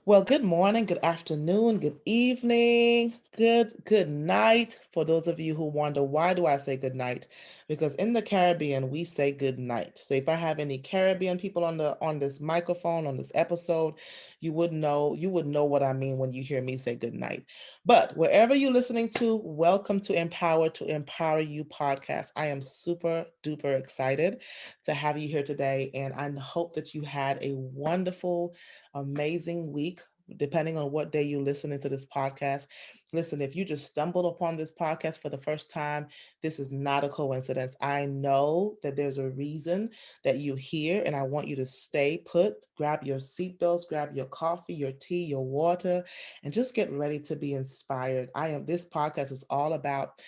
Well, good morning, good afternoon, good evening, good night. For those of you who wonder why do I say good night? Because in the Caribbean we say good night. So if I have any Caribbean people on this microphone on this episode, you would know what I mean when you hear me say good night. But wherever you're listening to, welcome to Empower You podcast. I am super duper excited to have you here today, and I hope that you had a wonderful amazing week, depending on what day you're listening to this podcast. Listen, if you just stumbled upon this podcast for the first time, this is not a coincidence. I know that there's a reason that you're here, and I want you to stay put. Grab your seatbelts, grab your coffee, your tea, your water, and just get ready to be inspired. This podcast is all about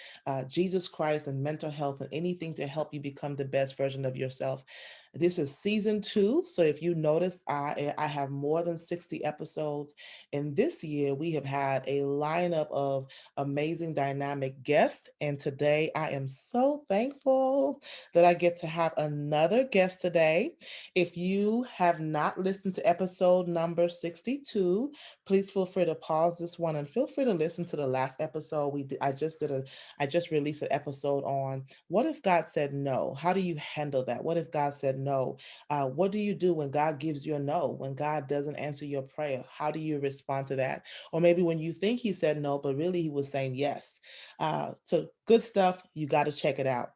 Jesus Christ and mental health and anything to help you become the best version of yourself. This is season two. So if you notice, I have more than 60 episodes. And this year we have had a lineup of amazing dynamic guests. And today I am so thankful that I get to have another guest today. If you have not listened to episode number 62, please feel free to pause this one and feel free to listen to the last episode. I just released an episode on what if God said no? How do you handle that? What if God said no? What do you do when God gives you a no? When God doesn't answer your prayer? How do you respond to that? Or maybe when you think He said no, but really He was saying yes. So good stuff. You got to check it out.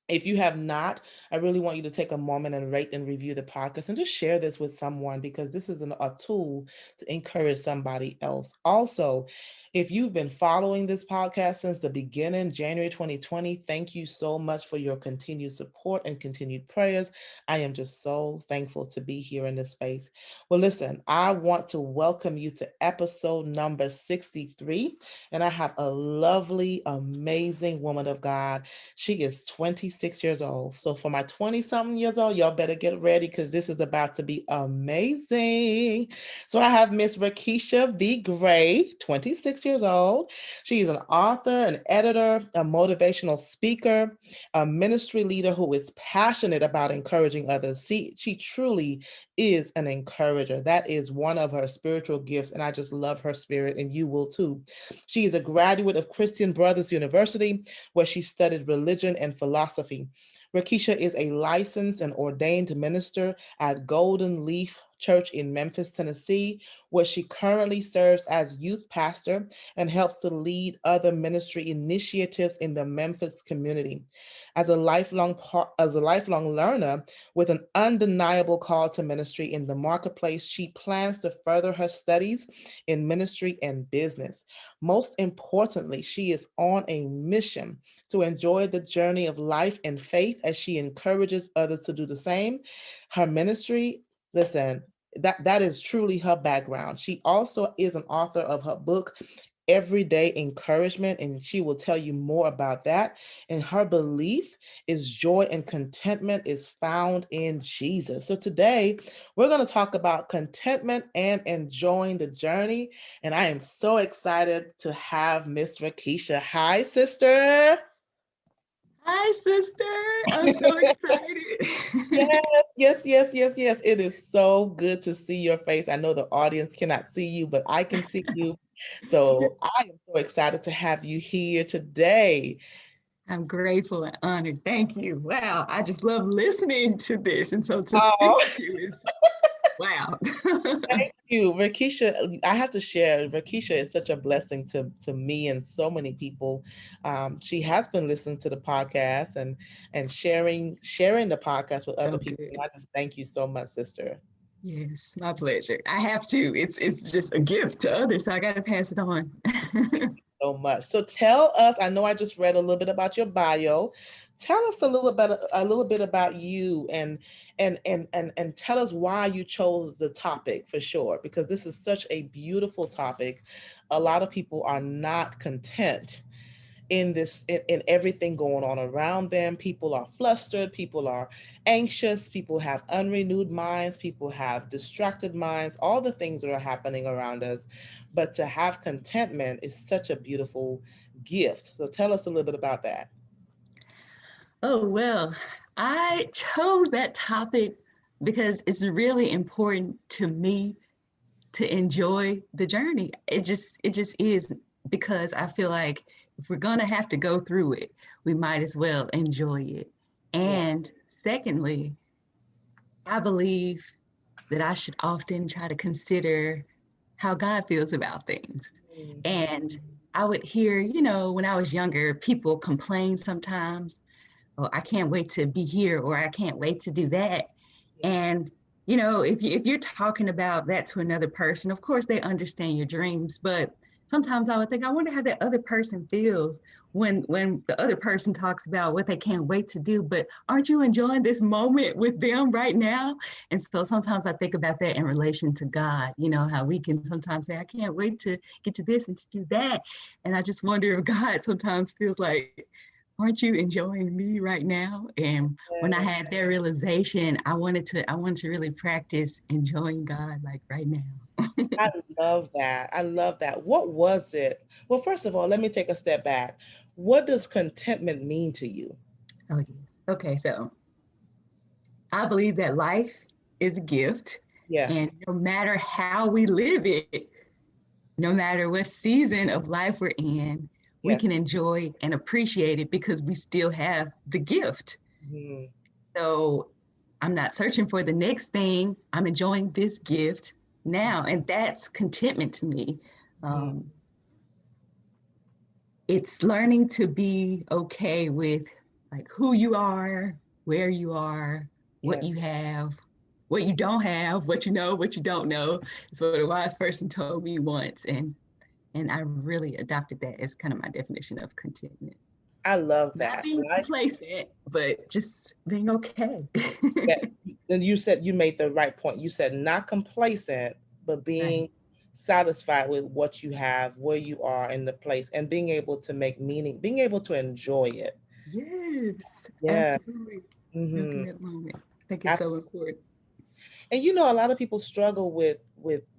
If you have not, I really want you to take a moment and rate and review the podcast and just share this with someone because this is a tool to encourage somebody else. Also, if you've been following this podcast since the beginning, January 2020, thank you so much for your continued support and continued prayers. I am just so thankful to be here in this space. Well, listen, I want to welcome you to episode number 63, and I have a lovely, amazing woman of God. She is 26 years old. So for my 20 something years old, y'all better get ready because this is about to be amazing. So I have Miss Rakesha V. Gray, 26 years old. She's an author, an editor, a motivational speaker, a ministry leader who is passionate about encouraging others. She truly is an encourager. That is one of her spiritual gifts, and I just love her spirit, and you will too. She is a graduate of Christian Brothers University, where she studied religion and philosophy. Rakesha is a licensed and ordained minister at Golden Leaf Church in Memphis, Tennessee, where she currently serves as youth pastor and helps to lead other ministry initiatives in the Memphis community. As a lifelong learner with an undeniable call to ministry in the marketplace, she plans to further her studies in ministry and business. Most importantly, she is on a mission to enjoy the journey of life and faith as she encourages others to do the same. Her ministry, listen, that is truly her background. She also is an author of her book Everyday Encouragement, and she will tell you more about that. And her belief is joy and contentment is found in Jesus. So today we're going to talk about contentment and enjoying the journey. And I am so excited to have Miss Rakesha. Hi, sister. Hi, sister. I'm so excited. Yes, yes, yes, yes, yes. It is so good to see your face. I know the audience cannot see you, but I can see you. So I am so excited to have you here today. I'm grateful and honored. Thank you. Wow. I just love listening to this. And so to speak Oh, with you is wow. thank you, Rakesha. I have to share, Rakesha is such a blessing to me and so many people. She has been listening to the podcast and sharing the podcast with other So people. And good. I just thank you so much, sister. Yes, my pleasure. I have to. It's just a gift to others, so I got to pass it on. So much. So tell us, I know I just read a little bit about your bio. Tell us a little bit about you and tell us why you chose the topic for sure, because this is such a beautiful topic. A lot of people are not content in everything going on around them. People are flustered, people are anxious, people have unrenewed minds, people have distracted minds, all the things that are happening around us. But to have contentment is such a beautiful gift. So tell us a little bit about that. Oh, well, I chose that topic because it's really important to me to enjoy the journey. It just is, because I feel like if we're gonna have to go through it, we might as well enjoy it. Yeah. And secondly, I believe that I should often try to consider how God feels about things. Mhm. And I would hear, when I was younger, people complain sometimes, oh, I can't wait to be here, or I can't wait to do that. Yeah. And if you're talking about that to another person, of course they understand your dreams, but sometimes I would think, I wonder how that other person feels when the other person talks about what they can't wait to do, but aren't you enjoying this moment with them right now? And so sometimes I think about that in relation to God, how we can sometimes say, I can't wait to get to this and to do that. And I just wonder if God sometimes feels like, aren't you enjoying me right now? And when I Yeah. had that realization, I wanted to really practice enjoying God like right now. I love that. I love that. What was it? Well, first of all, let me take a step back. What does contentment mean to you? Oh yes. Okay, so I believe that life is a gift, Yeah. and no matter how we live it, no matter what season of life we're in, we can Yes. enjoy and appreciate it because we still have the gift. Mhm. So I'm not searching for the next thing. I'm enjoying this gift now. And that's contentment to me. Mhm. Um, it's learning to be okay with like who you are, where you are, what you Yes. have, what you don't have, what you know, what you don't know. It's what a wise person told me once. And I really adopted that as kind of my definition of contentment. I love Not that. being Life, complacent, but just being okay. that, and you said you made the right point. You said not complacent, but Right. being satisfied with what you have, where you are in the place, and being able to make meaning, being able to enjoy it. Yes, Yeah. absolutely. Milking Hmm. that moment. I think it's so important. And a lot of people struggle with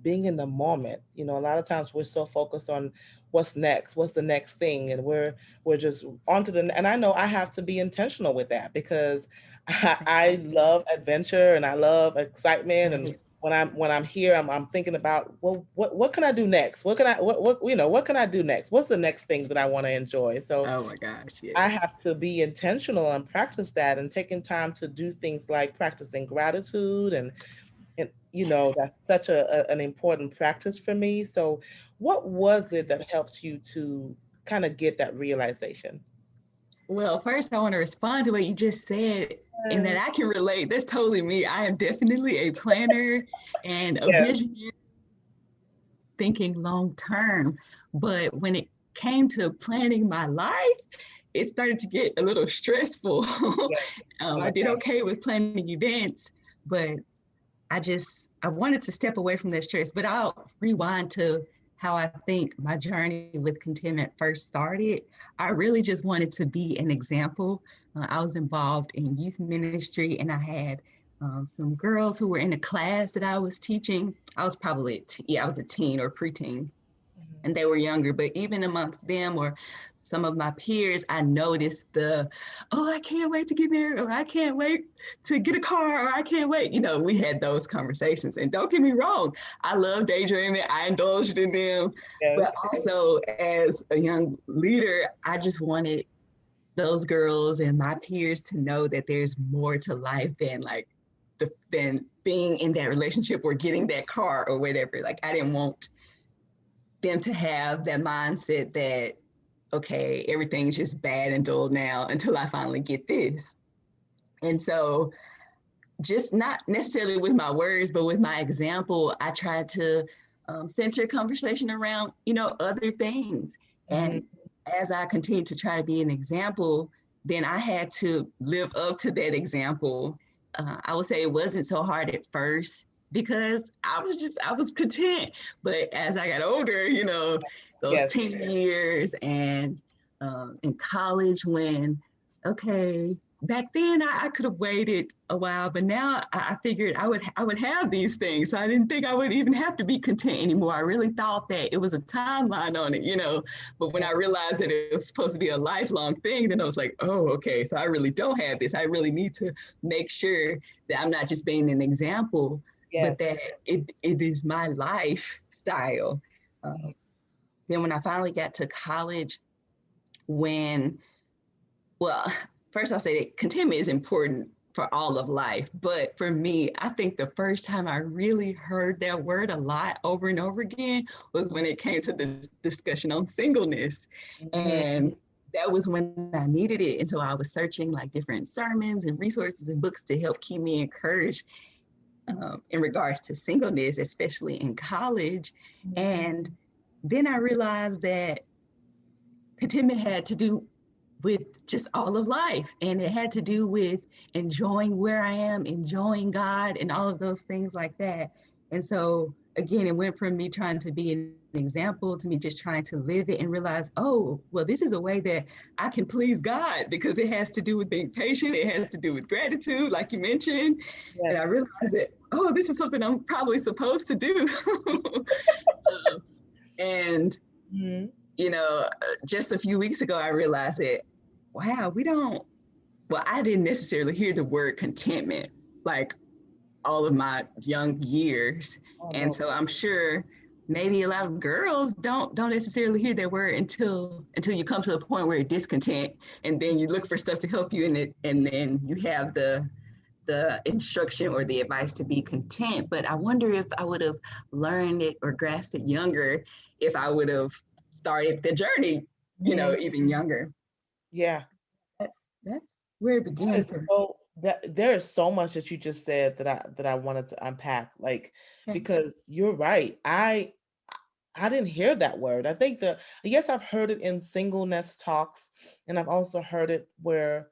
being in the moment. A lot of times we're so focused on what's next, what's the next thing, and we're just onto the. And I know I have to be intentional with that because I love adventure and I love excitement. And Right. when I'm here, I'm thinking about, well, what can I do next? What can I what can I do next? What's the next thing that I want to enjoy? So Oh my gosh, I yes. have to be intentional and practice that, and taking time to do things like practicing gratitude, and Yes. that's such an important practice for me. So what was it that helped you to kind of get that realization? Well, first, I want to respond to what you just said, in that Uh, I can relate. That's totally me. I am definitely a planner and a yes, visionary, thinking long term. But when it came to planning my life, it started to get a little stressful. yes, I did okay, okay with planning events, but I wanted to step away from that stress, but I'll rewind to how I think my journey with contentment first started. I really just wanted to be an example. I was involved in youth ministry, and I had some girls who were in a class that I was teaching. I was probably, I was a teen or preteen, mhm, and they were younger, but even amongst them or some of my peers, I noticed oh, I can't wait to get there, or I can't wait to get a car, or I can't wait. We had those conversations. And don't get me wrong, I love daydreaming, I indulged in them. yes, But also, as a young leader, I just wanted those girls and my peers to know that there's more to life than than being in that relationship or getting that car or whatever. Like, I didn't want them to have that mindset that, okay, everything's just bad and dull now until I finally get this. And so, just not necessarily with my words, but with my example, I tried to center conversation around, other things. mhm, And as I continued to try to be an example, then I had to live up to that example. I would say it wasn't so hard at first because I was content. But as I got older, those yes, teen years and in college, when, okay, back then I could have waited a while, but now I figured I would have these things. So I didn't think I would even have to be content anymore. I really thought that it was a timeline on it. But when yeah, I realized that it was supposed to be a lifelong thing, then I was like, oh, okay, so I really don't have this. I really need to make sure that I'm not just being an example. but Yes. that it is my lifestyle. Mhm. Um, then when I finally got to college, when well, first I'll say that contentment is important for all of life. But for me, I think the first time I really heard that word a lot over and over again was when it came to this discussion on singleness. Mhm. And that was when I needed it. And so I was searching like different sermons and resources and books to help keep me encouraged in regards to singleness, especially in college. Mhm. And then I realized that contentment had to do with just all of life. And it had to do with enjoying where I am, enjoying God, and all of those things like that. And so, again, it went from me trying to be an example to me just trying to live it and realize, oh, well, this is a way that I can please God because it has to do with being patient. It has to do with gratitude, like you mentioned. And I Yes. realized that, oh, this is something I'm probably supposed to do. And Mhm. just a few weeks ago, I realized that, wow, I didn't necessarily hear the word contentment like all of my young years. Oh And no. so I'm sure maybe a lot of girls don't necessarily hear that word until you come to a point where you're discontent and then you look for stuff to help you in it and then you have the instruction or the advice to be content. But I wonder if I would have learned it or grasped it younger if I would have started the journey, Mhm. even younger. Yeah. That's where it That began is for so that there is so much that you just said that I wanted to unpack, like, me. because you're right. I didn't hear that word. I think yes, I've heard it in singleness talks, and I've also heard it where,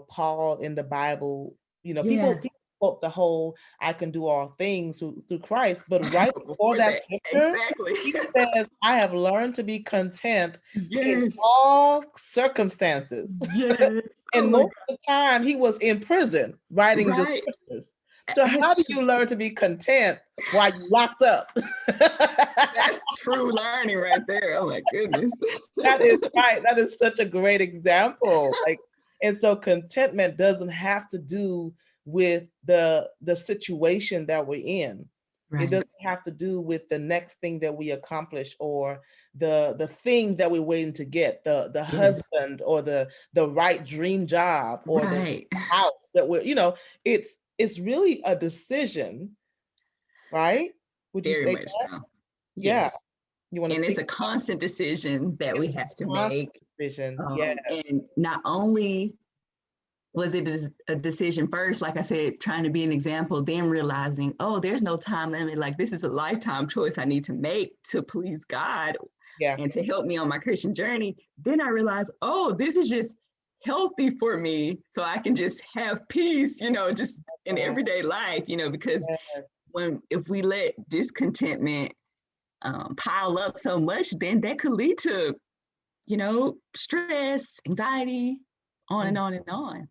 Paul in the Bible, Yeah. people quote the whole "I can do all things through Christ," but right But before before that that, scripture, exactly. he says, "I have learned to be content in Yes. all circumstances." Yes. Oh And my most God. of the time, he was in prison writing the Right. scriptures. So how do you learn to be content while you locked up? That's true learning right there. Oh my goodness. That is right. That is such a great example. Like, and so contentment doesn't have to do with the situation that we're in. It Right. doesn't have to do with the next thing that we accomplish or the thing that we're waiting to get, the Yes. husband or the right dream job or the Right. house that it's really a decision, right? Would you Very say much that? so. Yeah. Yes. You want to And it's speak? a constant decision that we It's have to a constant make. decision. Yeah. And not only was it a decision first, like I said, trying to be an example, then realizing, oh, there's no time limit. Like this is a lifetime choice I need to make to please God Yeah. and to help me on my Christian journey. Then I realized, oh, this is just healthy for me. So I can just have peace, just in Right. everyday life, because Yes. if we let discontentment pile up so much, then that could lead to, stress, anxiety, on and Mm. on and on.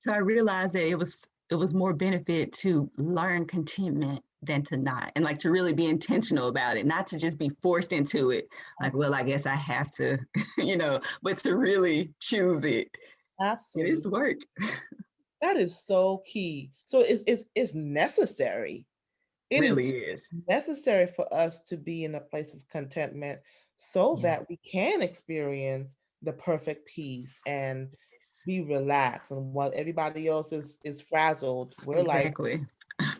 So I realized that it was more benefit to learn contentment than to not, and like to really be intentional about it, not to just be forced into it. Like, well, I guess I have to, but to really choose it. It is Absolutely. work. That is so key. So it's necessary. It is Really is. necessary for us to be in a place of contentment so Yeah. that we can experience the perfect peace and Yes. be relaxed. And while everybody else is frazzled, we're like, Exactly.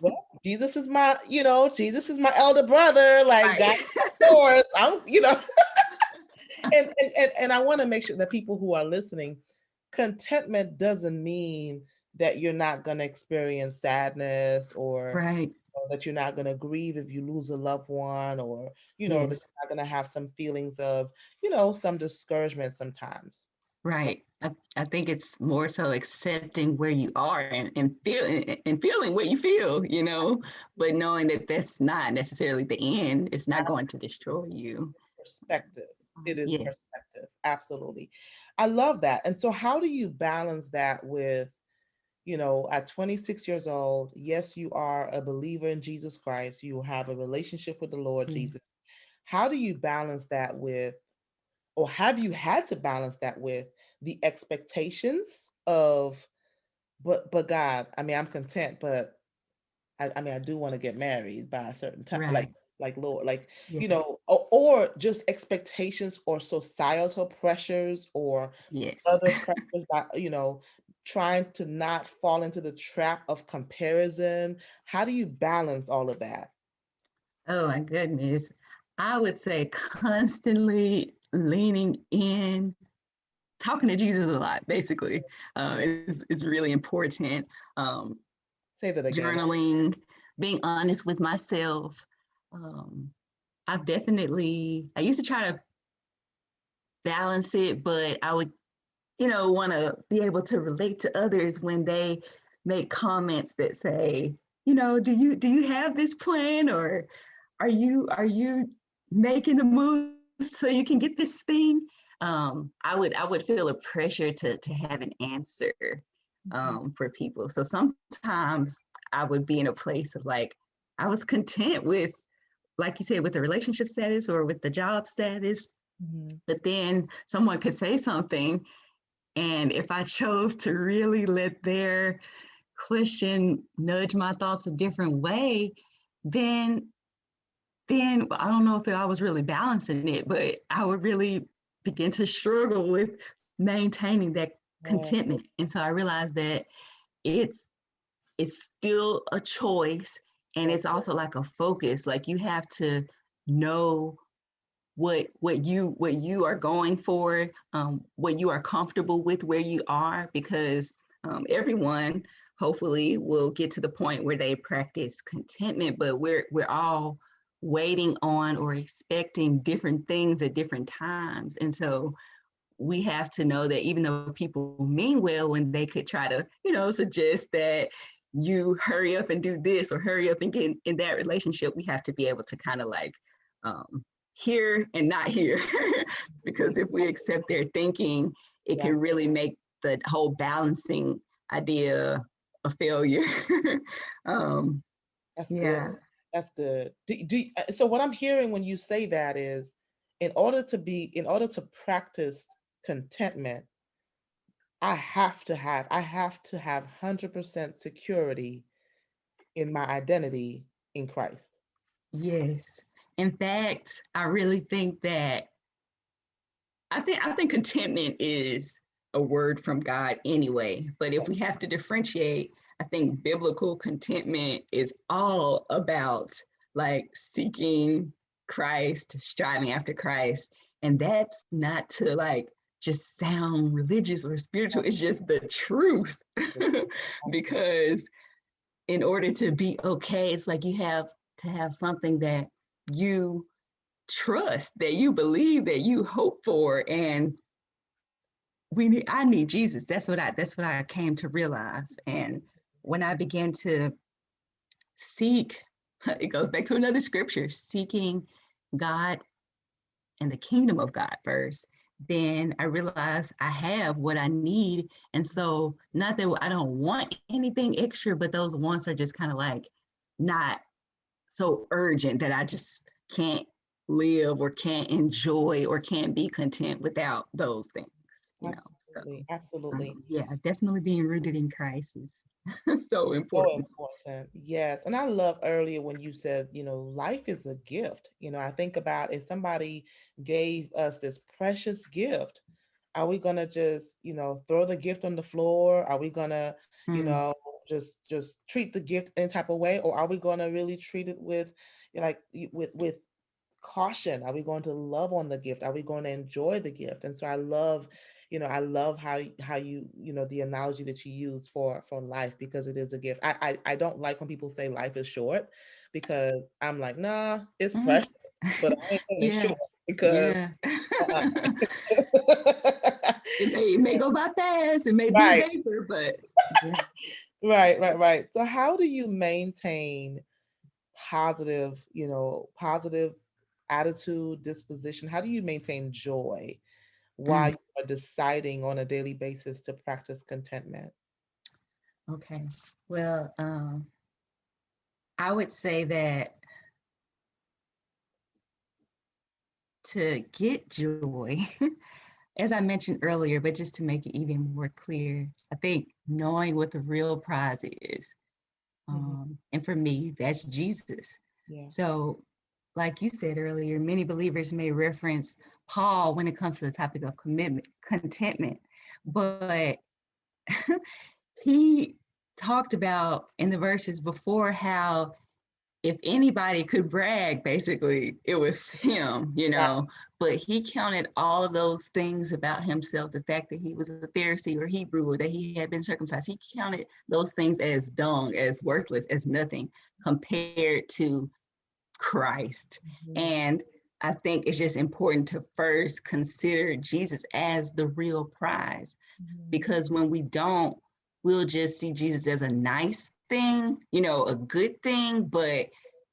well, Jesus is my elder brother. Like Right. God, of course, and I want to make sure that people who are listening, contentment doesn't mean that you're not going to experience sadness or Right. that you're not going to grieve if you lose a loved one or that Yes. you're not going to have some feelings of some discouragement sometimes. Right. I think it's more so accepting where you are and feeling what you feel, but knowing that that's not necessarily the end. It's not going to destroy you. Perspective. It is Yes. perspective. Absolutely. I love that. And so how do you balance that with at 26 years old, yes, you are a believer in Jesus Christ. You have a relationship with the Lord Mm. Jesus. How do you balance that with, or have you had to balance that with the expectations of, but God, I mean, I'm content, but I mean, I do want to get married by a certain time, Right. like Lord, like, Yeah. or just expectations or societal pressures or Yes. other pressures by, trying to not fall into the trap of comparison. How do you balance all of that? Oh my goodness. I would say constantly leaning in, talking to Jesus a lot, basically, is really important. Um, Say that again. Journaling, being honest with myself. Um, I used to try to balance it, but I would, want to be able to relate to others when they make comments that say, do you have this plan, or are you making the moves so you can get this thing? I would feel a pressure to have an answer Mhm, for people. So sometimes I would be in a place of like, I was content with, like you said, with the relationship status or with the job status, mhm. but then someone could say something, and if I chose to really let their question nudge my thoughts a different way, then I don't know if I was really balancing it, but I would really begin to struggle with maintaining that Yeah, contentment. And so I realized that it's it's still a choice, and yeah, it's also like a focus. Like you have to know what you are going for, what you are comfortable with where you are, because everyone hopefully will get to the point where they practice contentment, but we're all waiting on or expecting different things at different times. And so we have to know that even though people mean well when they could try to, suggest that you hurry up and do this or hurry up and get in that relationship, we have to be able to kind of like um, hear and not hear. absolutely. Because if we accept their thinking, it Yeah, can really make the whole balancing idea a failure. um, that's good. yeah. That's good. So what I'm hearing when you say that is, in order to practice contentment, I have to have 100% security in my identity in Christ. Yes. In fact, I really think that I think contentment is a word from God anyway. But if we have to differentiate, I think biblical contentment is all about like seeking Christ, striving after Christ. And that's not to like just sound religious or spiritual. It's just the truth. Because in order to be okay, it's like you have to have something that you trust, that you believe, that you hope for. And I need Jesus. That's what I came to realize. And when I began to seek, it goes back to another scripture, seeking God and the kingdom of God first, then I realized I have what I need. And so not that I don't want anything extra, but those wants are just kind of like not so urgent that I just can't live or can't enjoy or can't be content without those things, you know. So Absolutely, absolutely. yeah, definitely being rooted in Christ is so So important. important. Yes. And I love earlier when you said, life is a gift. I think about if somebody gave us this precious gift, are we gonna just, throw the gift on the floor? Are we gonna, Mm, just treat the gift any type of way? Or are we gonna really treat it with like with caution? Are we going to love on the gift? Are we going to enjoy the gift? And so I love how the analogy that you use for life, because it is a gift. I don't like when people say life is short, because I'm like, nah, it's mm. precious, but I ain't saying it's Yeah, short because yeah. uh-uh. It may go by fast, it may be a Right, vapor, but yeah. right. So how do you maintain positive attitude, disposition? How do you maintain joy while Mm, you are deciding on a daily basis to practice contentment? okay. Well, I would say that to get joy, as I mentioned earlier, but just to make it even more clear, I think knowing what the real prize is, Mhm. And for me, that's Jesus. Yeah. So, like you said earlier, many believers may reference Paul when it comes to the topic of commitment, contentment, but he talked about in the verses before how if anybody could brag, basically, it was him, Yeah. But he counted all of those things about himself, the fact that he was a Pharisee or Hebrew or that he had been circumcised. He counted those things as dung, as worthless, as nothing compared to Christ. Mhm. And I think it's just important to first consider Jesus as the real prize, Mhm. because when we don't, we'll just see Jesus as a nice thing, a good thing, but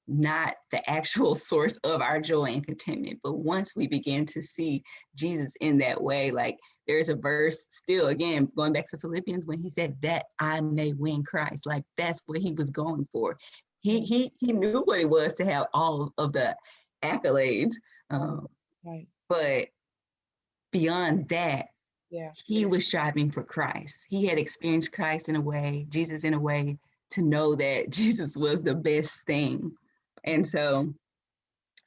not the actual source of our joy and contentment. But once we begin to see Jesus in that way, like there's a verse still, again, going back to Philippians, when he said that I may win Christ, like that's what he was going for. He Mhm. he knew what it was to have all of the accolades, Right. um, Right. but beyond that, Yeah. he was striving for Christ. He had experienced Christ in a way, Jesus in a way, to know that Jesus was the best thing. And so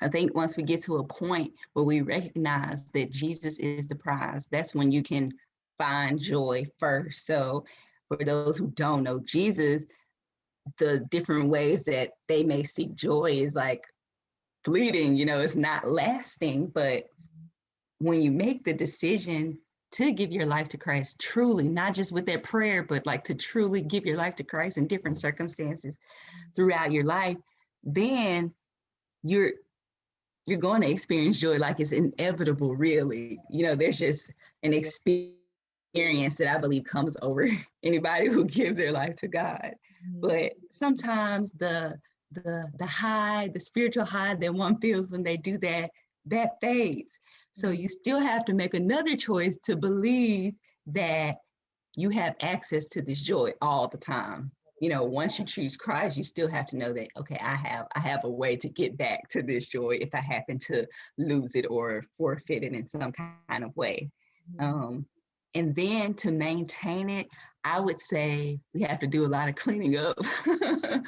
I think once we get to a point where we recognize that Jesus is the prize, that's when you can find joy first. So for those who don't know Jesus, the different ways that they may seek joy is like fleeting, it's not lasting, but when you make the decision to give your life to Christ truly, not just with that prayer, but like to truly give your life to Christ in different circumstances throughout your life, then you're you're going to experience joy like it's inevitable, really. There's just an Yeah. experience that I believe comes over anybody who gives their life to God. But Mhm. sometimes the high, the spiritual high that one feels when they do that, that fades. So Mhm. you still have to make another choice to believe that you have access to this joy all the time. Once you choose Christ, you still have to know that, okay, I have a way to get back to this joy if I happen to lose it or forfeit it in some kind of way. Mhm. Um, and then to maintain it, I would say we have to do a lot of cleaning up. Yeah.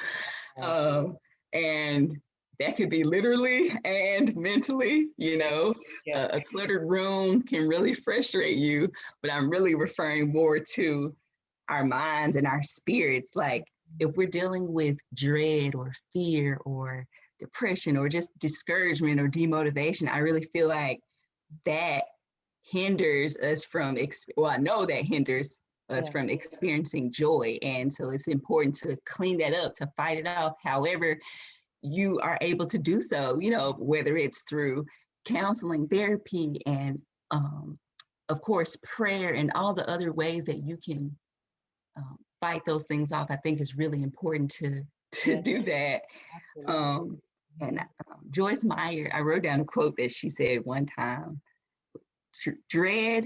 um, and that could be literally and mentally, Yeah. Yeah. a cluttered room can really frustrate you, but I'm really referring more to our minds and our spirits. Like if we're dealing with dread or fear or depression or just discouragement or demotivation, I really feel like that hinders us from, well, I know that hinders us Yeah. from experiencing joy. And so it's important to clean that up, to fight it off, however you are able to do so, whether it's through counseling, therapy, and of course, prayer and all the other ways that you can fight those things off. I think is really important to Yeah. do that. Absolutely. Um, and Mhm. Joyce Meyer, I wrote down a quote that she said one time: "Dread,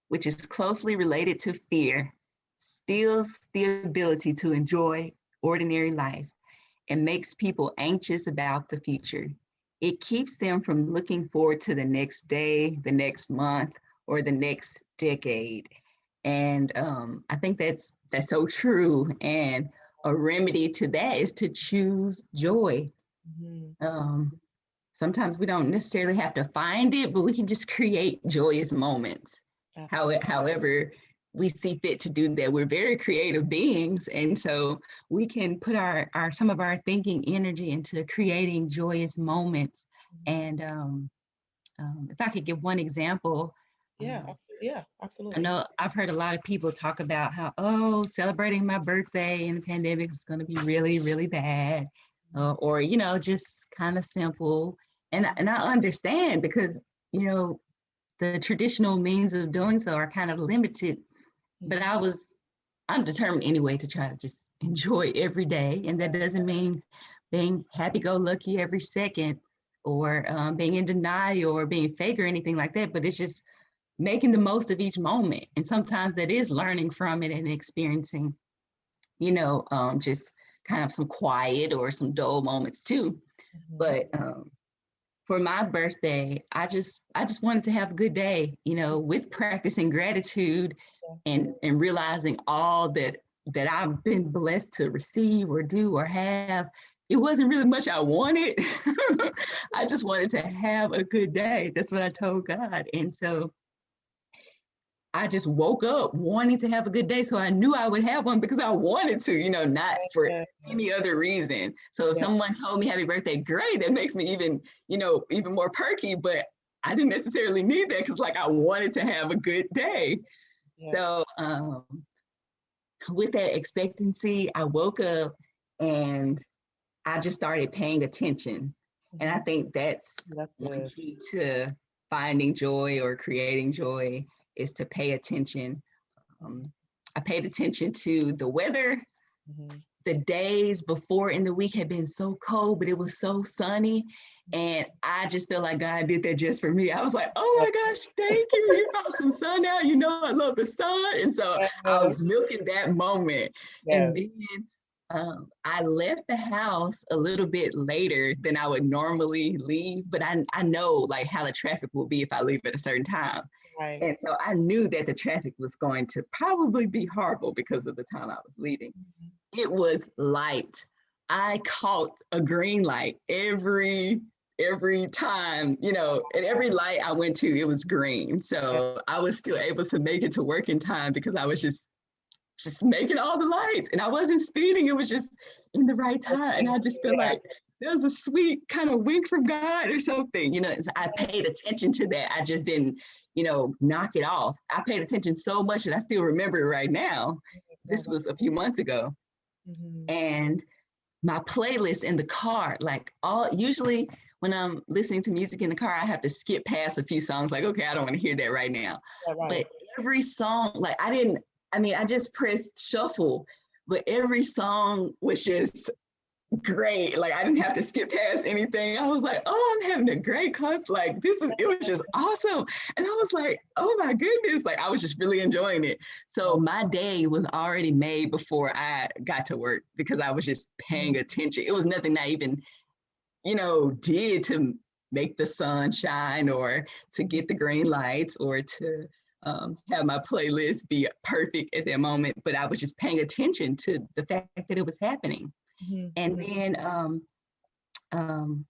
which is closely related to fear, steals the ability to enjoy ordinary life and makes people anxious about the future. It keeps them from looking forward to the next day, the next month, or the next decade." And I think that's so true. And a remedy to that is to choose joy. Mhm. Um, Sometimes we don't necessarily have to find it, but we can just create joyous moments. Absolutely. However, we see fit to do that. We're very creative beings, and so we can put our some of our thinking energy into creating joyous moments. Mhm. And if I could give one example, Yeah. um, Yeah. I Absolutely. know I've heard a lot of people talk about how, oh, celebrating my birthday in the pandemic is going to be really, really bad, or just kind of simple. And I understand because you know the traditional means of doing so are kind of limited. But Mhm. I'm determined anyway to try to just enjoy every day, and that doesn't mean being happy-go-lucky every second, or being in denial or being fake or anything like that. But it's just making the most of each moment. And sometimes that is learning from it and experiencing, just kind of some quiet or some dull moments too. Mhm. But for my birthday, I just wanted to have a good day, with practicing gratitude Yeah. and realizing all that that I've been blessed to receive or do or have, it wasn't really much I wanted. I just wanted to have a good day. That's what I told God. And so I just woke up wanting to have a good day. So I knew I would have one because I wanted to, not for Yeah, any other reason. So if yeah, someone told me happy birthday, great, that makes me even more perky. But I didn't necessarily need that because like I wanted to have a good day. yeah. So with that expectancy, I woke up and I just started paying attention. And I Mhm. think that's That's one good. key to finding joy or creating joy is to pay attention. Um, I paid attention to the weather. Mhm. The days before in the week had been so cold, but it was so sunny. And I just felt like God did that just for me. I was like, oh my gosh, thank you. He brought some sun out. You know, I love the sun. And so I was Yes, milking that moment. And yes, then I left the house a little bit later than I would normally leave, but I know like how the traffic will be if I leave at a certain time. right. And so I knew that the traffic was going to probably be horrible because of the time I was leaving. Mhm. It was light. I caught a green light every time, and every light I went to, it was green. Yeah, So I was still able to make it to work in time because I was just making all the lights and I wasn't speeding. It was just in the right time. And okay. I just feel Yeah, like there was a sweet kind of wink from God or something, So I paid attention to that. I just didn't, knock it off. I paid attention so much that I still remember it right now. oh, This wow. was a few months ago. Mhm. And my playlist in the car, like all usually when I'm listening to music in the car, I have to skip past a few songs, like, okay, I don't want to hear that right now. Yeah, But right. every song, like I just pressed shuffle, but every song was just great. Like I didn't have to skip past anything. I was like, oh, I'm having a great concert. Like it was just awesome. And I was like, oh my goodness. Like I was just really enjoying it. So Yeah. my day was already made before I got to work because I was just Mhm. paying attention. It was nothing I even, did to make the sun shine or to Mhm. get the green lights or to have my playlist be perfect at that moment. But I was just paying attention to the fact that it was happening. Mhm. And Mhm. then um,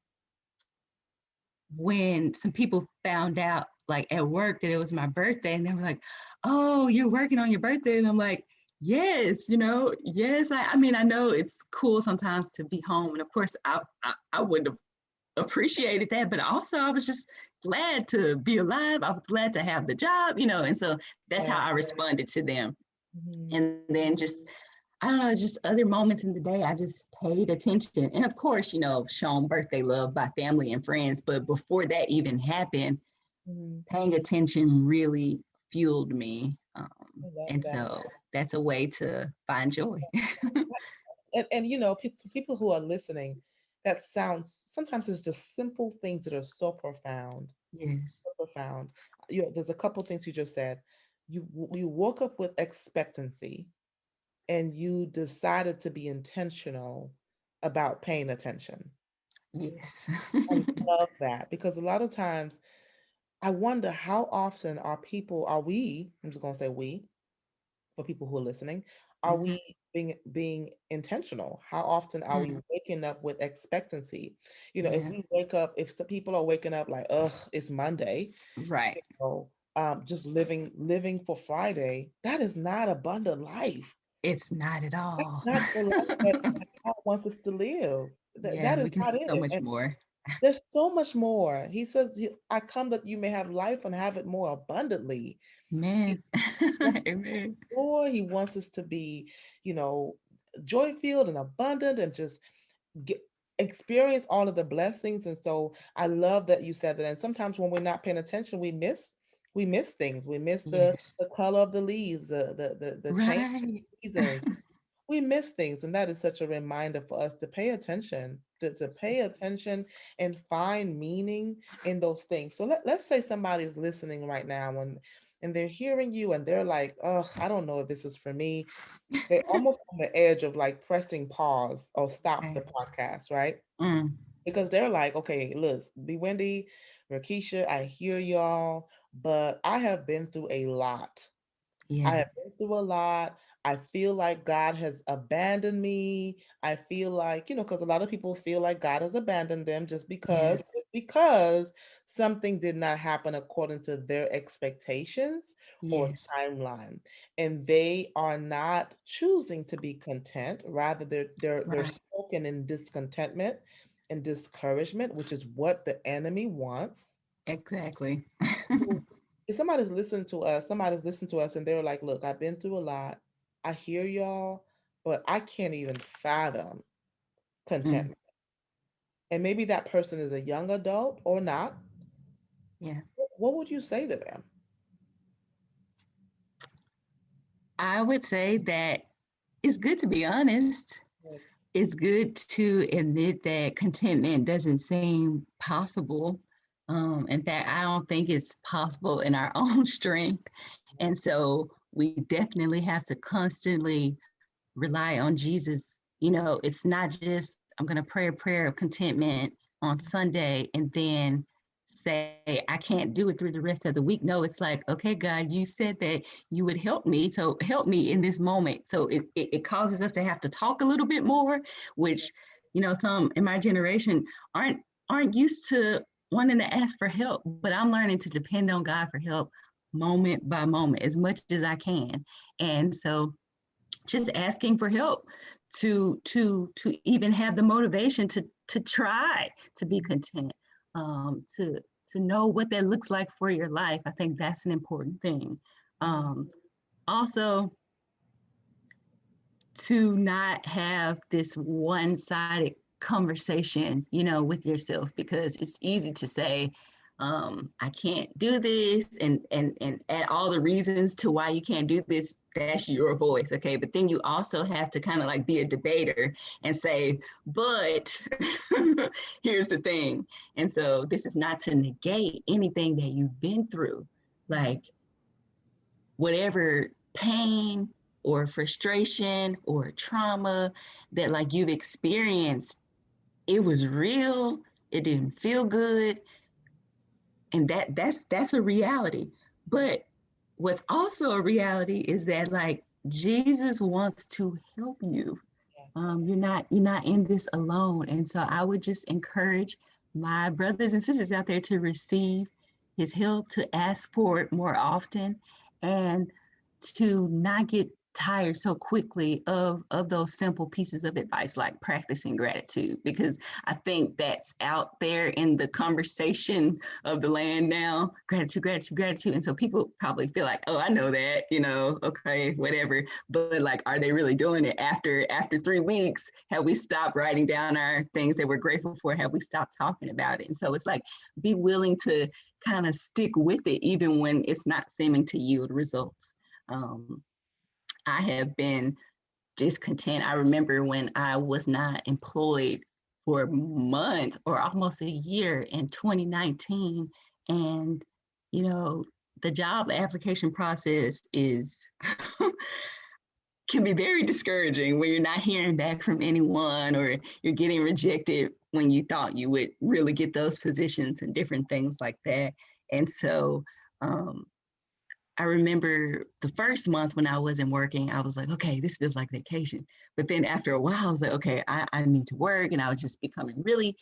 when some people found out, like at work, that it was my birthday, and they were like, "Oh, you're working on your birthday," and I'm like, "Yes, yes." I mean, I know it's cool sometimes to be home, and of course, I would have appreciated that, but also I was just glad to be alive. I was glad to have the job, and so that's how Yeah. I responded to them. Mhm. And then just I don't know, just other moments in the day, I just paid attention. And of course, shown birthday love by family and friends. But before that even happened, Mhm. paying attention really fueled me. I love And that. so that's a way to find joy. And people who are listening, that sounds sometimes it's just simple things that are so profound, Yes. so profound. There's a couple things you just said. You woke up with expectancy, and you decided to be intentional about paying attention. Yes. I love that because a lot of times I wonder how often are we, I'm just gonna say we, for people who are listening, are Mhm. we being intentional? How often are we Mm. waking up with expectancy? If Yeah. we wake up, if some people are waking up like, ugh, it's Monday, Right. just living for Friday, that is not abundant life. It's not at That's all. not the life that God wants us to live. That Yeah, is we can not have so it. much And more. there's so much more. He says, I come that you may have life and have it more abundantly. He Man. wants Amen. joy. He wants us to be, you know, joy filled and abundant and just get experience all of the blessings. And so I love that you said that. And sometimes when we're not paying attention, we miss things. We miss Yes. the color of the leaves, the change Right. in seasons. We miss things, and that is such a reminder for us to pay attention, to pay attention and find meaning in those things. So let's say somebody is listening right now and they're hearing you and they're like, oh, I don't know if this is for me. They're almost on the edge of like pressing pause or stop the Okay. podcast, right? Mm. Because they're like, okay, look, be Wendy, Rakesha, I hear y'all, but I have been through a lot. I Yeah. have been through a lot. I feel like God has abandoned me. I feel like, because a lot of people feel like God has abandoned them Yes. just because something did not happen according to their expectations or Yes. timeline. And they are not choosing to be content. Rather, they're Right. spoken in discontentment and discouragement, which is what the enemy wants. Exactly. Who- If somebody's listening to us and they're like, look, I've been through a lot. I hear y'all, but I can't even fathom Mm, contentment. And maybe that person is a young adult or not. yeah. What would you say to them? I would say that it's good to be honest. Yes. It's good to admit that contentment doesn't seem possible. In fact, I don't think it's possible in our own strength. And so we definitely have to constantly rely on Jesus. It's not just, I'm going to pray a prayer of contentment on Sunday and then say, I can't do it through the rest of the week. No, it's like, okay, God, you said that you would help me. So help me in this moment. So it causes us to have to talk a little bit more, which, some in my generation aren't used to wanting to ask for help, but I'm learning to depend on God for help moment by moment as much as I can. And so just asking for help to even have the motivation to try to be content, to know what that looks like for your life. I think that's an important thing. um, Also, to not have this one-sided conversation, with yourself, because it's easy to say, I can't do this, and add all the reasons to why you can't do this. That's your voice, okay? But then you also have to kind of like be a debater and say, but here's the thing. And so this is not to negate anything that you've been through. Like, whatever pain or frustration or trauma that like you've experienced, it was real, it didn't feel good, and that's a reality. But what's also a reality is that like Jesus wants to help you. You're not in this alone. And so I would just encourage my brothers and sisters out there to receive his help, to ask for it more often, and to not get tired so quickly of those simple pieces of advice like practicing gratitude, because I think that's out there in the conversation of the land now. Gratitude, gratitude, gratitude. And so people probably feel like, oh, I know that, okay, whatever. But like, are they really doing it? After 3 weeks, have we stopped writing down our things that we're grateful for? Have we stopped talking about it? And so it's like, be willing to kind of stick with it even when it's not seeming to yield results. um, I have been discontent. I remember when I was not employed for months or almost a year in 2019. And, you know, the job application process is can be very discouraging when you're not hearing back from anyone, or you're getting rejected when you thought you would really get those positions and different things like that. And so um, I remember the first month when I wasn't working, I was like, okay, this feels like vacation. But then after a while, I was like, okay, I need to work. And I was just becoming really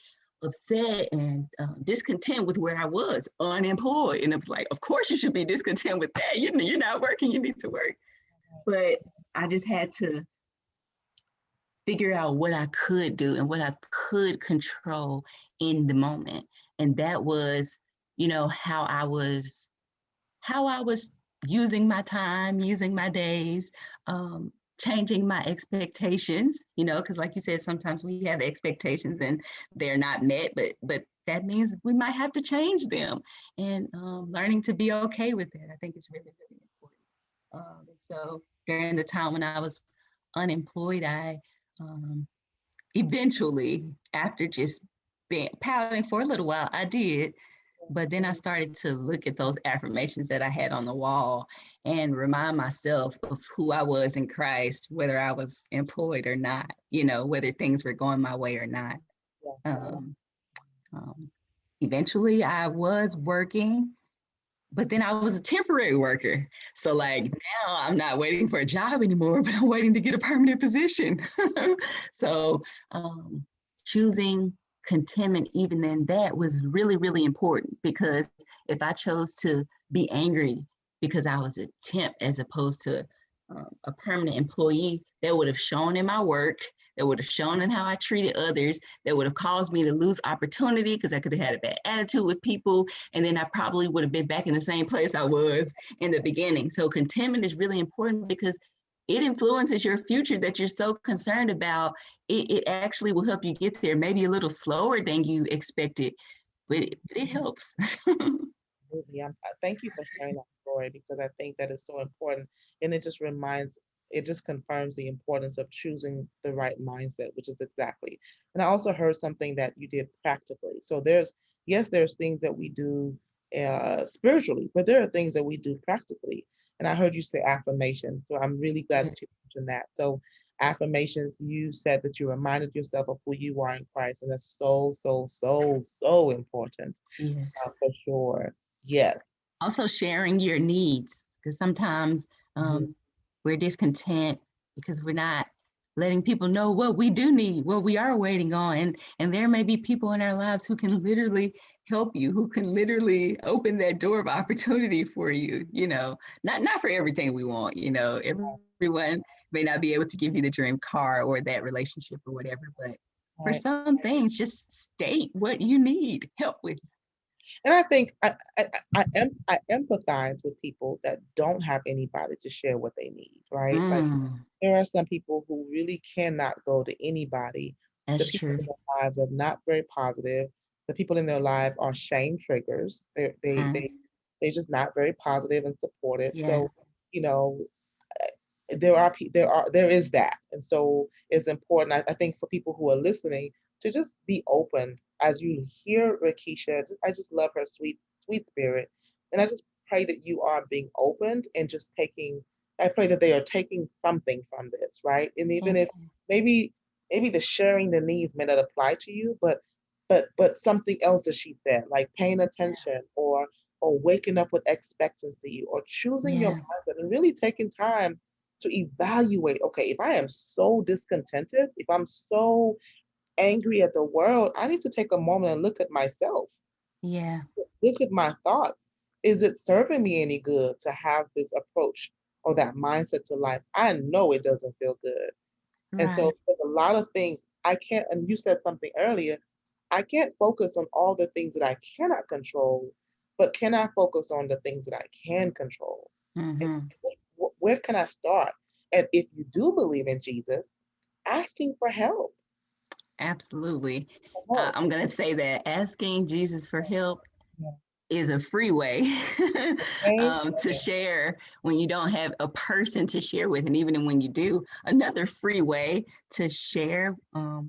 upset and discontent with where I was, unemployed. And it was like, of course you should be discontent with that. You're not working, you need to work. But I just had to figure out what I could do and what I could control in the moment. And that was, how I was using my time, using my days, changing my expectations, because like you said, sometimes we have expectations and they're not met, but that means we might have to change them, and learning to be okay with that, I think is really, really important. So during the time when I was unemployed, I eventually, after just being pouting for a little while, I did. But then I started to look at those affirmations that I had on the wall and remind myself of who I was in Christ, whether I was employed or not, whether things were going my way or not. Um, um, Eventually, I was working, but then I was a temporary worker. So like now I'm not waiting for a job anymore, but I'm waiting to get a permanent position. So um, choosing contentment, even in that, was really, really important because if I chose to be angry because I was a temp as opposed to a permanent employee, that would have shown in my work, that would have shown in how I treated others, that would have caused me to lose opportunity because I could have had a bad attitude with people. And then I probably would have been back in the same place I was in the beginning. So contentment is really important because it influences your future that you're so concerned about. It actually will help you get there, maybe a little slower than you expected, but it helps. Absolutely. Thank you for sharing that story because I think that is so important. And it just confirms the importance of choosing the right mindset, which is exactly. And I also heard something that you did practically. So yes, there's things that we do spiritually, but there are things that we do practically. And I heard you say affirmation. So I'm really glad that you mentioned that. So affirmations, you said that you reminded yourself of who you are in Christ. And that's so, so, so, so important Yes. for sure. Yes. Also sharing your needs because sometimes Mhm. um, we're discontent because we're not letting people know what we do need, what we are waiting on. And there may be people in our lives who can literally help you, who can literally open that door of opportunity for you, not for everything we want, everyone may not be able to give you the dream car or that relationship or whatever, but for Right. some things, just state what you need help with. And I think I empathize with people that don't have anybody to share what they need, right? Like Mm, there are some people who really cannot go to anybody. The that's people true. in their lives are not very positive. The people in their life are shame triggers. Mm, they're just not very positive and supportive. yes. So, you know, there is that, and so it's important. I think for people who are listening to just be open as you hear Rakesha. I just love her sweet spirit, and I just pray that you are being opened and just taking. I pray that they are taking something from this, right? And even if Amen. maybe the sharing the needs may not apply to you, but something else that she said, like paying Yeah. attention or waking up with expectancy or choosing your Yeah. mindset and really taking time to evaluate, okay, if I am so discontented, if I'm so angry at the world, I need to take a moment and look at myself, Yeah. look at my thoughts. Is it serving me any good to have this approach or that mindset to life? I know it doesn't feel good. And so Right. there's a lot of things I can't, and you said something earlier, I can't focus on all the things that I cannot control, but can I focus on the things that I can control? And Mm-hmm. where can I start? And if you do believe in Jesus, asking for help. Absolutely. For help. I'm going to say that asking Jesus for help Yeah. is a free way Okay. to share when you don't have a person to share with. And even when you do, another free way to share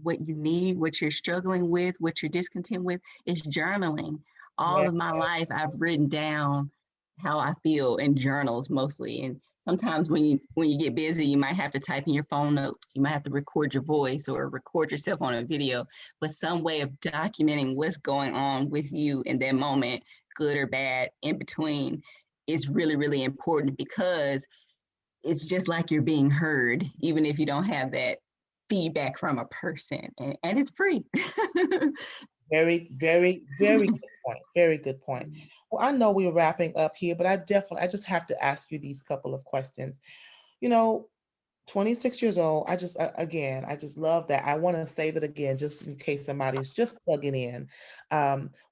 what you need, what you're struggling with, what you're discontent with is journaling. All Yeah. of my life, I've written down how I feel in journals mostly. And sometimes when you get busy, you might have to type in your phone notes. You might have to record your voice or record yourself on a video, but some way of documenting what's going on with you in that moment, good or bad, in between, is really, really important because it's just like you're being heard, even if you don't have that feedback from a person. And it's free. Very, very, very good point. Very good point. Well, I know we're wrapping up here, but I just have to ask you these couple of questions. You know, 26 years old. Again, I just love that. I want to say that again, just in case somebody's just plugging in.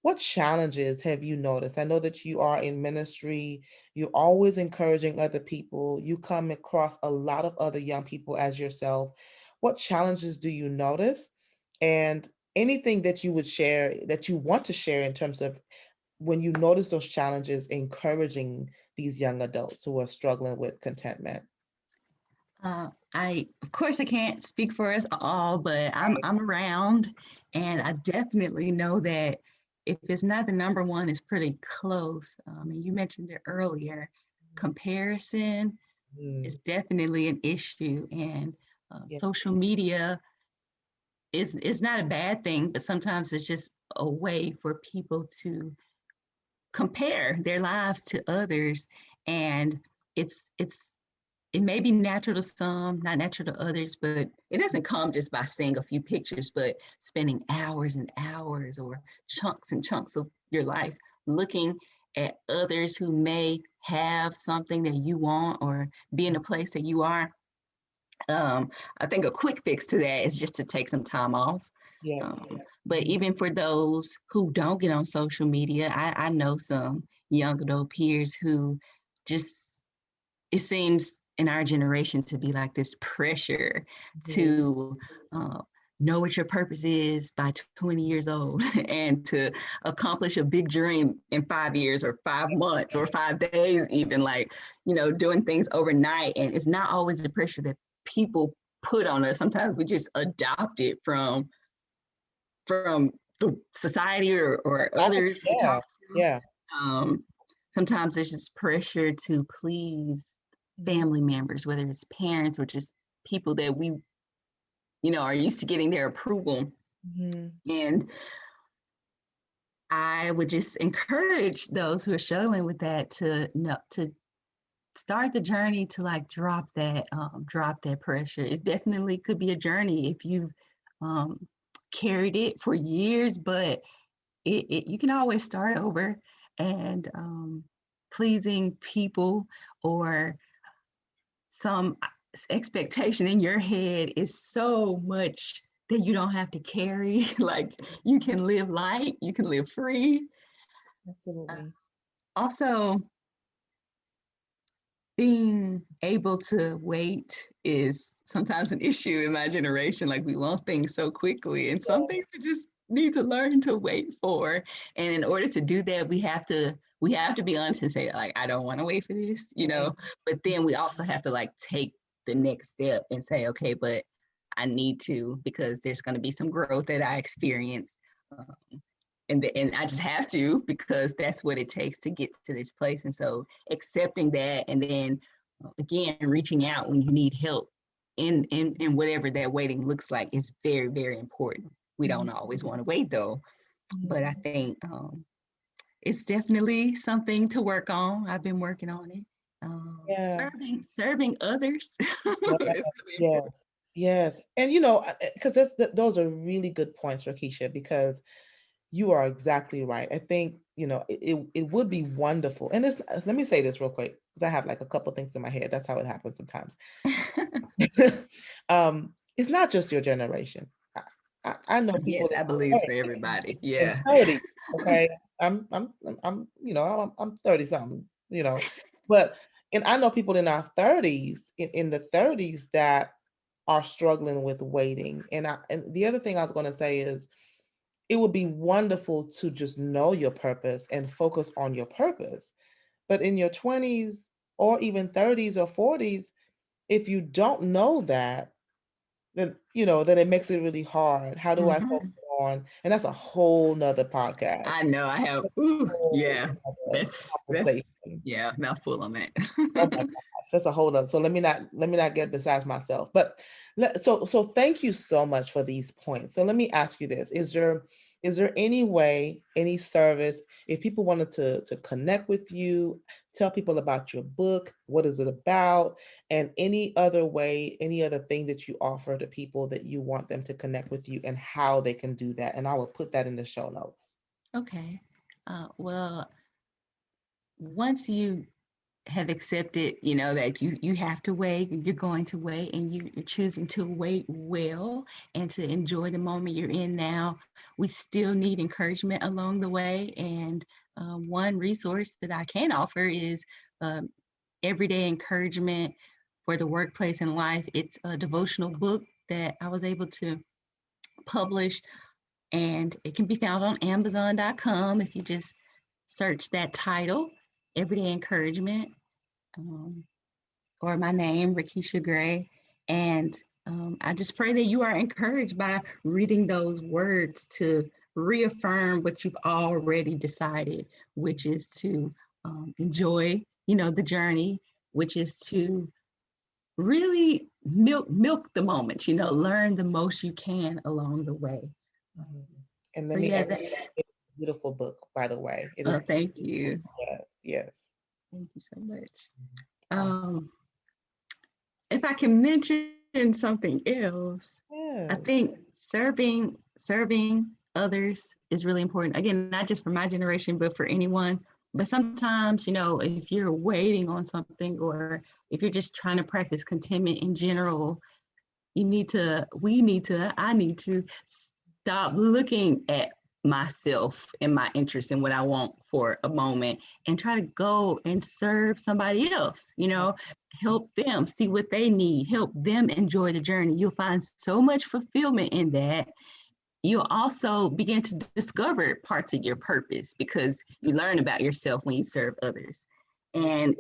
What challenges have you noticed? I know that you are in ministry. You're always encouraging other people. You come across a lot of other young people as yourself. What challenges do you notice? And anything that you would share that you want to share in terms of when you notice those challenges, encouraging these young adults who are struggling with contentment. Of course, I can't speak for us all, but I'm around, and I definitely know that if it's not the number one, it's pretty close. And you mentioned it earlier. Comparison Mm, is definitely an issue, and yeah, social media is not a bad thing, but sometimes it's just a way for people to compare their lives to others, and it's it may be natural to some, not natural to others, but it doesn't come just by seeing a few pictures, but spending hours and hours or chunks and chunks of your life looking at others who may have something that you want or be in a place that you are. I think a quick fix to that is just to take some time off. Yes. But Mhm. even for those who don't get on social media, I know some young adult peers who just, it seems in our generation to be like this pressure Mhm. to know what your purpose is by 20 years old and to accomplish a big dream in 5 years or 5 months or 5 days, even like, doing things overnight. And it's not always the pressure that people put on us. Sometimes we just adopt it from the society or Oh, others we yeah. talk Yeah. to. Sometimes there's just pressure to please Mhm. family members, whether it's parents or just people that we, are used to getting their approval. Mhm. And I would just encourage those who are struggling with that to know to start the journey to like drop that pressure. It definitely could be a journey if you've um, carried it for years, but you can always start over. And pleasing people or some expectation in your head is so much that you don't have to carry. Like you can live light, you can live free. Absolutely. Also, being able to wait is sometimes an issue in my generation. Like we want things so quickly, and some things we just need to learn to wait for. And in order to do that, we have to be honest and say, like, I don't want to wait for this, But then we also have to like take the next step and say, okay, but I need to, because there's going to be some growth that I experience. And I just have to, because that's what it takes to get to this place. And so accepting that, and then again reaching out when you need help in whatever that waiting looks like is very, very important. We Mhm. don't always want to wait though, but I Mhm. think it's definitely something to work on. I've been working on it. Yeah. Serving others is Yeah. really important. Yes. Yes. And because those are really good points, Rakesha, because you are exactly right. I think, it would be wonderful. And let me say this real quick, because I have like a couple things in my head. That's how it happens sometimes. It's not just your generation. I know people Yes, in I believe it's for everybody. in Yeah. 30, okay? I'm 30 something, but and I know people in our 30s, in the 30s that are struggling with waiting. And the other thing I was going to say is it would be wonderful to just know your purpose and focus on your purpose. But in your 20s or even 30s or 40s, if you don't know that, then it makes it really hard. How do I focus Mhm. on, and that's a whole nother podcast, I know I have. a Ooh, whole yeah. nother That's conversation. yeah, mouthful on that. Oh my gosh, that's a whole nother. So let me not get besides myself. But so thank you so much for these points. So let me ask you this: is there any way, any service, if people wanted to connect with you, tell people about your book, what is it about, and any other way, any other thing that you offer to people that you want them to connect with you and how they can do that? And I will put that in the show notes. Okay. Well, once you have accepted, that you have to wait, you're going to wait, and you're choosing to wait well and to enjoy the moment you're in now. We still need encouragement along the way, and one resource that I can offer is um, everyday encouragement for the workplace and life. It's a devotional book that I was able to publish, and it can be found on Amazon.com if you just search that title, Everyday Encouragement, um, or my name, Rakesha Gray. And I just pray that you are encouraged by reading those words to reaffirm what you've already decided, which is to enjoy, the journey, which is to really milk the moment, learn the most you can along the way. Mhm. And So let me yeah, add that. beautiful book, by the way. It is Oh, thank beautiful. you. Yes, yes. Thank you so much. Awesome. If I can mention something else, I Yes. think serving others is really important. Again, not just for my generation, but for anyone. But sometimes, if you're waiting on something or if you're just trying to practice contentment in general, I need to stop looking at myself and my interests and what I want for a moment and try to go and serve somebody else, help them see what they need, help them enjoy the journey. You'll find so much fulfillment in that. You'll also begin to discover parts of your purpose because you learn about yourself when you serve others. And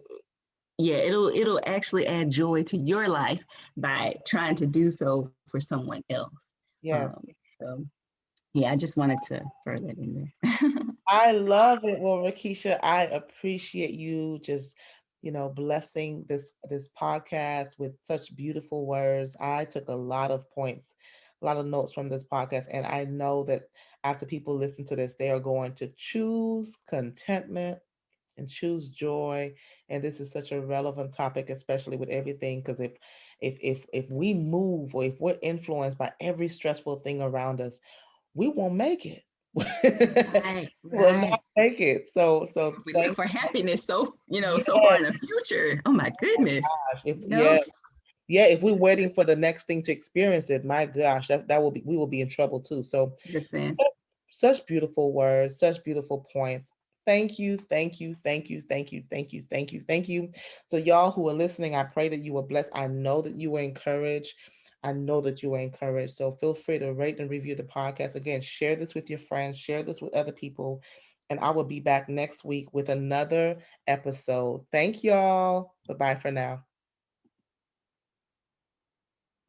yeah, it'll actually add joy to your life by trying to do so for someone else. Yes. So yeah, I just wanted to throw that in there. I love it. Well, Rakesha, I appreciate you just, blessing this podcast with such beautiful words. I took a lot of points, a lot of notes from this podcast, and I know that after people listen to this, they are going to choose contentment and choose joy. And this is such a relevant topic, especially with everything, because if we move or if we're influenced by every stressful thing around us, we won't make it. Right, Will not right. make it. So We look thank for happiness so far yes, in the future. Oh my goodness. gosh, if You yeah, know? yeah, if we're waiting for the next thing to experience it, my gosh, that will be we will be in trouble too. So Listen, such beautiful words, such beautiful points. Thank you, thank you, thank you, thank you, thank you, thank you, thank you. So, y'all who are listening, I pray that you were blessed. I know that you were encouraged. I know that you were encouraged. So, feel free to rate and review the podcast. Again, share this with your friends, share this with other people. And I will be back next week with another episode. Thank y'all. Bye bye for now.